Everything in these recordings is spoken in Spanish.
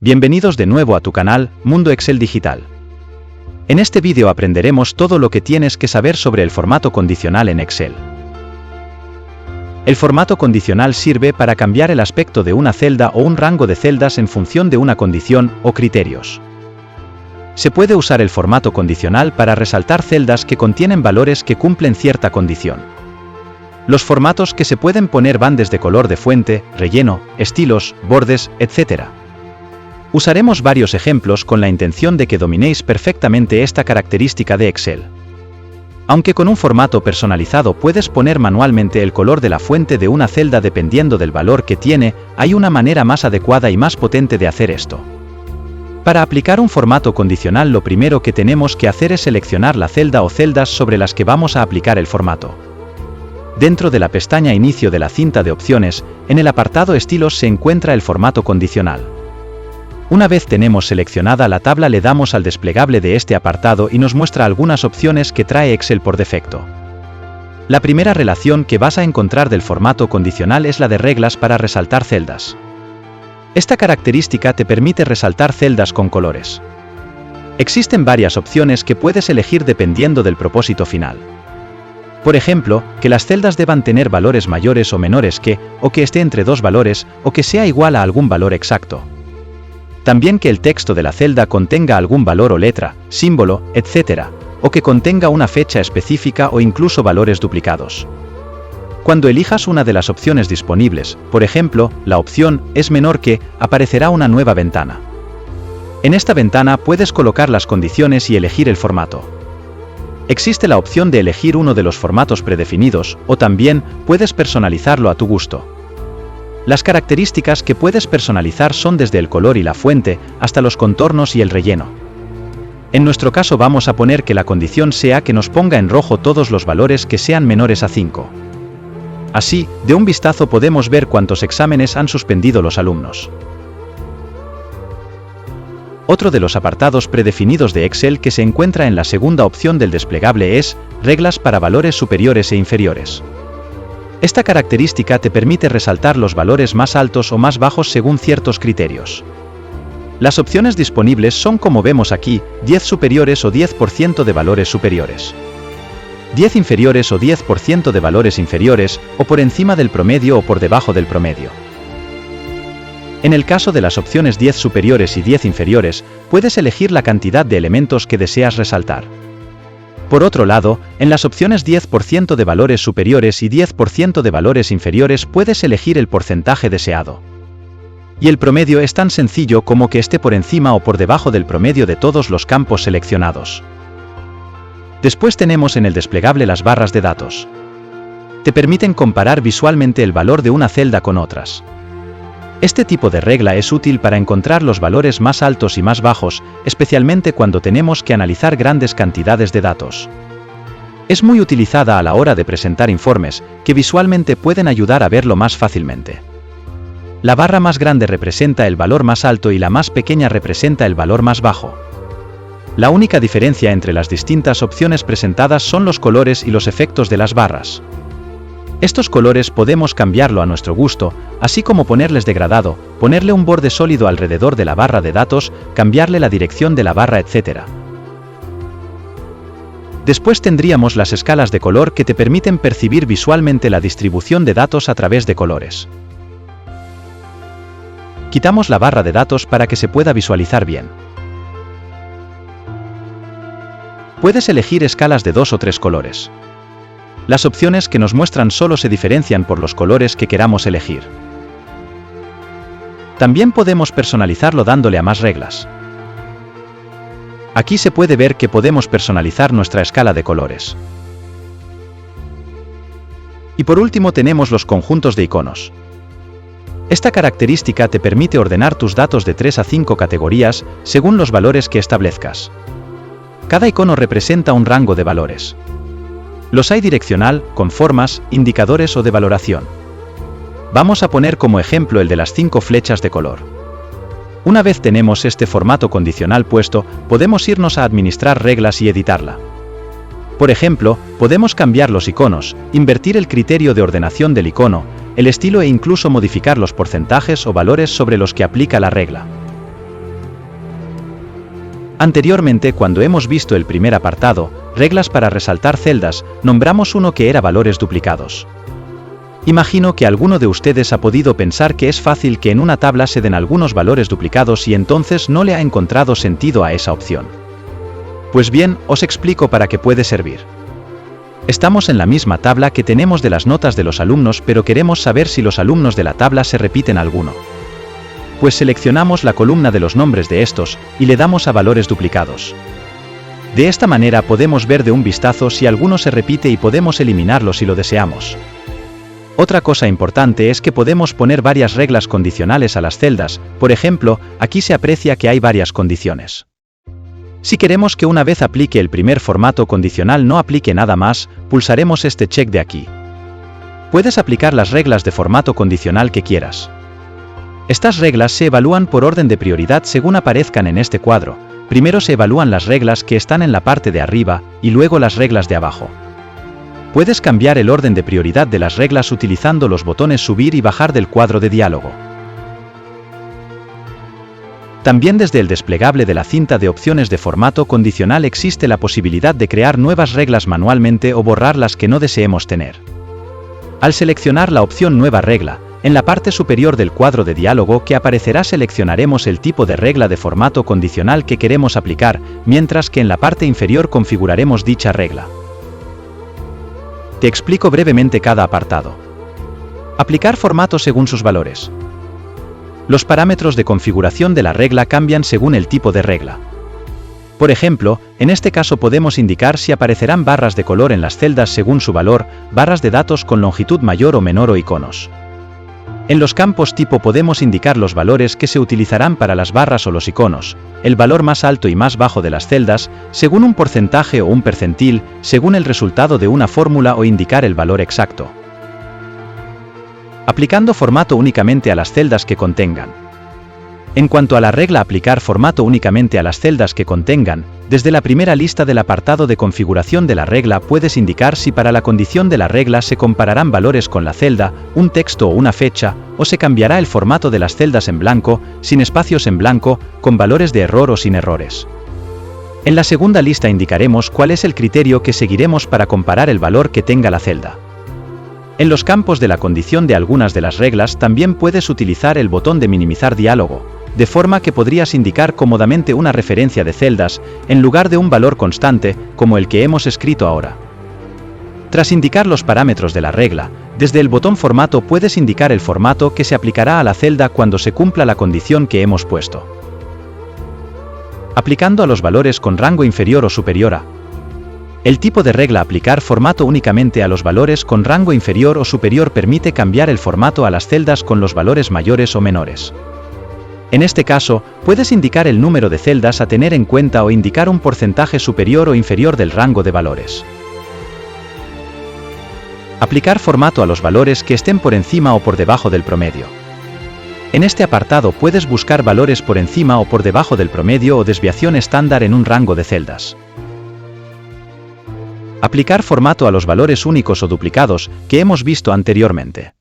Bienvenidos de nuevo a tu canal, Mundo Excel Digital. En este vídeo aprenderemos todo lo que tienes que saber sobre el formato condicional en Excel. El formato condicional sirve para cambiar el aspecto de una celda o un rango de celdas en función de una condición o criterios. Se puede usar el formato condicional para resaltar celdas que contienen valores que cumplen cierta condición. Los formatos que se pueden poner van desde color de fuente, relleno, estilos, bordes, etc. Usaremos varios ejemplos con la intención de que dominéis perfectamente esta característica de Excel. Aunque con un formato personalizado puedes poner manualmente el color de la fuente de una celda dependiendo del valor que tiene, hay una manera más adecuada y más potente de hacer esto. Para aplicar un formato condicional, lo primero que tenemos que hacer es seleccionar la celda o celdas sobre las que vamos a aplicar el formato. Dentro de la pestaña Inicio de la cinta de opciones, en el apartado Estilos se encuentra el formato condicional. Una vez tenemos seleccionada la tabla, le damos al desplegable de este apartado y nos muestra algunas opciones que trae Excel por defecto. La primera relación que vas a encontrar del formato condicional es la de reglas para resaltar celdas. Esta característica te permite resaltar celdas con colores. Existen varias opciones que puedes elegir dependiendo del propósito final. Por ejemplo, que las celdas deban tener valores mayores o menores que, o que esté entre dos valores, o que sea igual a algún valor exacto. También que el texto de la celda contenga algún valor o letra, símbolo, etc., o que contenga una fecha específica o incluso valores duplicados. Cuando elijas una de las opciones disponibles, por ejemplo, la opción «es menor que», aparecerá una nueva ventana. En esta ventana puedes colocar las condiciones y elegir el formato. Existe la opción de elegir uno de los formatos predefinidos, o también puedes personalizarlo a tu gusto. Las características que puedes personalizar son desde el color y la fuente, hasta los contornos y el relleno. En nuestro caso vamos a poner que la condición sea que nos ponga en rojo todos los valores que sean menores a 5. Así, de un vistazo podemos ver cuántos exámenes han suspendido los alumnos. Otro de los apartados predefinidos de Excel que se encuentra en la segunda opción del desplegable es Reglas para valores superiores e inferiores. Esta característica te permite resaltar los valores más altos o más bajos según ciertos criterios. Las opciones disponibles son, como vemos aquí, 10 superiores o 10% de valores superiores, 10 inferiores o 10% de valores inferiores, o por encima del promedio o por debajo del promedio. En el caso de las opciones 10 superiores y 10 inferiores, puedes elegir la cantidad de elementos que deseas resaltar. Por otro lado, en las opciones 10% de valores superiores y 10% de valores inferiores puedes elegir el porcentaje deseado. Y el promedio es tan sencillo como que esté por encima o por debajo del promedio de todos los campos seleccionados. Después tenemos en el desplegable las barras de datos. Te permiten comparar visualmente el valor de una celda con otras. Este tipo de regla es útil para encontrar los valores más altos y más bajos, especialmente cuando tenemos que analizar grandes cantidades de datos. Es muy utilizada a la hora de presentar informes, que visualmente pueden ayudar a verlo más fácilmente. La barra más grande representa el valor más alto y la más pequeña representa el valor más bajo. La única diferencia entre las distintas opciones presentadas son los colores y los efectos de las barras. Estos colores podemos cambiarlo a nuestro gusto, así como ponerles degradado, ponerle un borde sólido alrededor de la barra de datos, cambiarle la dirección de la barra, etc. Después tendríamos las escalas de color que te permiten percibir visualmente la distribución de datos a través de colores. Quitamos la barra de datos para que se pueda visualizar bien. Puedes elegir escalas de 2 o 3 colores. Las opciones que nos muestran solo se diferencian por los colores que queramos elegir. También podemos personalizarlo dándole a más reglas. Aquí se puede ver que podemos personalizar nuestra escala de colores. Y por último tenemos los conjuntos de iconos. Esta característica te permite ordenar tus datos de 3 a 5 categorías según los valores que establezcas. Cada icono representa un rango de valores. Los hay direccional, con formas, indicadores o de valoración. Vamos a poner como ejemplo el de las 5 flechas de color. Una vez tenemos este formato condicional puesto, podemos irnos a administrar reglas y editarla. Por ejemplo, podemos cambiar los iconos, invertir el criterio de ordenación del icono, el estilo e incluso modificar los porcentajes o valores sobre los que aplica la regla. Anteriormente, cuando hemos visto el primer apartado, reglas para resaltar celdas, nombramos uno que era valores duplicados. Imagino que alguno de ustedes ha podido pensar que es fácil que en una tabla se den algunos valores duplicados y entonces no le ha encontrado sentido a esa opción. Pues bien, os explico para qué puede servir. Estamos en la misma tabla que tenemos de las notas de los alumnos, pero queremos saber si los alumnos de la tabla se repiten alguno. Pues seleccionamos la columna de los nombres de estos y le damos a valores duplicados. De esta manera podemos ver de un vistazo si alguno se repite y podemos eliminarlo si lo deseamos. Otra cosa importante es que podemos poner varias reglas condicionales a las celdas. Por ejemplo, aquí se aprecia que hay varias condiciones. Si queremos que una vez aplique el primer formato condicional no aplique nada más, pulsaremos este check de aquí. Puedes aplicar las reglas de formato condicional que quieras. Estas reglas se evalúan por orden de prioridad según aparezcan en este cuadro. Primero se evalúan las reglas que están en la parte de arriba y luego las reglas de abajo. Puedes cambiar el orden de prioridad de las reglas utilizando los botones subir y bajar del cuadro de diálogo. También desde el desplegable de la cinta de opciones de formato condicional existe la posibilidad de crear nuevas reglas manualmente o borrar las que no deseemos tener. Al seleccionar la opción Nueva regla, en la parte superior del cuadro de diálogo que aparecerá seleccionaremos el tipo de regla de formato condicional que queremos aplicar, mientras que en la parte inferior configuraremos dicha regla. Te explico brevemente cada apartado. Aplicar formato según sus valores. Los parámetros de configuración de la regla cambian según el tipo de regla. Por ejemplo, en este caso podemos indicar si aparecerán barras de color en las celdas según su valor, barras de datos con longitud mayor o menor o iconos. En los campos tipo podemos indicar los valores que se utilizarán para las barras o los iconos, el valor más alto y más bajo de las celdas, según un porcentaje o un percentil, según el resultado de una fórmula o indicar el valor exacto. Aplicando formato únicamente a las celdas que contengan. En cuanto a la regla aplicar formato únicamente a las celdas que contengan, desde la primera lista del apartado de configuración de la regla puedes indicar si para la condición de la regla se compararán valores con la celda, un texto o una fecha, o se cambiará el formato de las celdas en blanco, sin espacios en blanco, con valores de error o sin errores. En la segunda lista indicaremos cuál es el criterio que seguiremos para comparar el valor que tenga la celda. En los campos de la condición de algunas de las reglas también puedes utilizar el botón de minimizar diálogo, de forma que podrías indicar cómodamente una referencia de celdas, en lugar de un valor constante, como el que hemos escrito ahora. Tras indicar los parámetros de la regla, desde el botón formato puedes indicar el formato que se aplicará a la celda cuando se cumpla la condición que hemos puesto. Aplicando a los valores con rango inferior o superior a. El tipo de regla aplicar formato únicamente a los valores con rango inferior o superior permite cambiar el formato a las celdas con los valores mayores o menores. En este caso, puedes indicar el número de celdas a tener en cuenta o indicar un porcentaje superior o inferior del rango de valores. Aplicar formato a los valores que estén por encima o por debajo del promedio. En este apartado puedes buscar valores por encima o por debajo del promedio o desviación estándar en un rango de celdas. Aplicar formato a los valores únicos o duplicados que hemos visto anteriormente.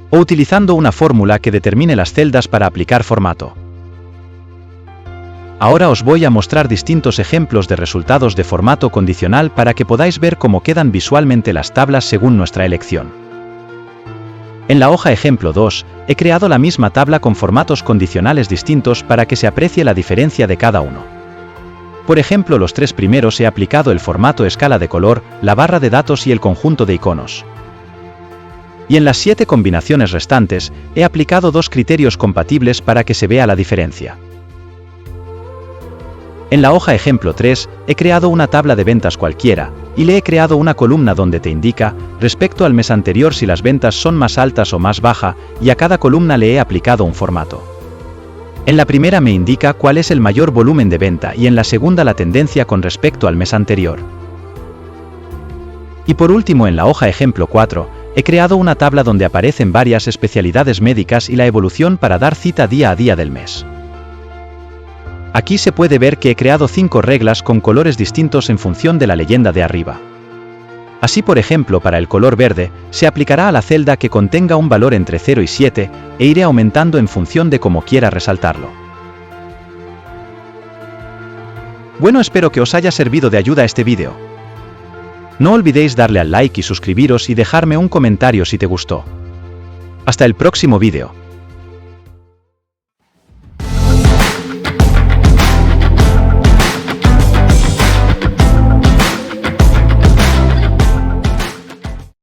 O utilizando una fórmula que determine las celdas para aplicar formato. Ahora os voy a mostrar distintos ejemplos de resultados de formato condicional para que podáis ver cómo quedan visualmente las tablas según nuestra elección. En la hoja ejemplo 2, he creado la misma tabla con formatos condicionales distintos para que se aprecie la diferencia de cada uno. Por ejemplo, los tres primeros he aplicado el formato escala de color, la barra de datos y el conjunto de iconos. Y en las 7 combinaciones restantes, he aplicado 2 criterios compatibles para que se vea la diferencia. En la hoja ejemplo 3, he creado una tabla de ventas cualquiera, y le he creado una columna donde te indica, respecto al mes anterior si las ventas son más altas o más bajas, y a cada columna le he aplicado un formato. En la primera me indica cuál es el mayor volumen de venta y en la segunda la tendencia con respecto al mes anterior. Y por último en la hoja ejemplo 4, he creado una tabla donde aparecen varias especialidades médicas y la evolución para dar cita día a día del mes. Aquí se puede ver que he creado 5 reglas con colores distintos en función de la leyenda de arriba. Así por ejemplo para el color verde, se aplicará a la celda que contenga un valor entre 0 y 7, e iré aumentando en función de cómo quiera resaltarlo. Bueno, espero que os haya servido de ayuda este vídeo. No olvidéis darle al like y suscribiros y dejarme un comentario si te gustó. Hasta el próximo vídeo.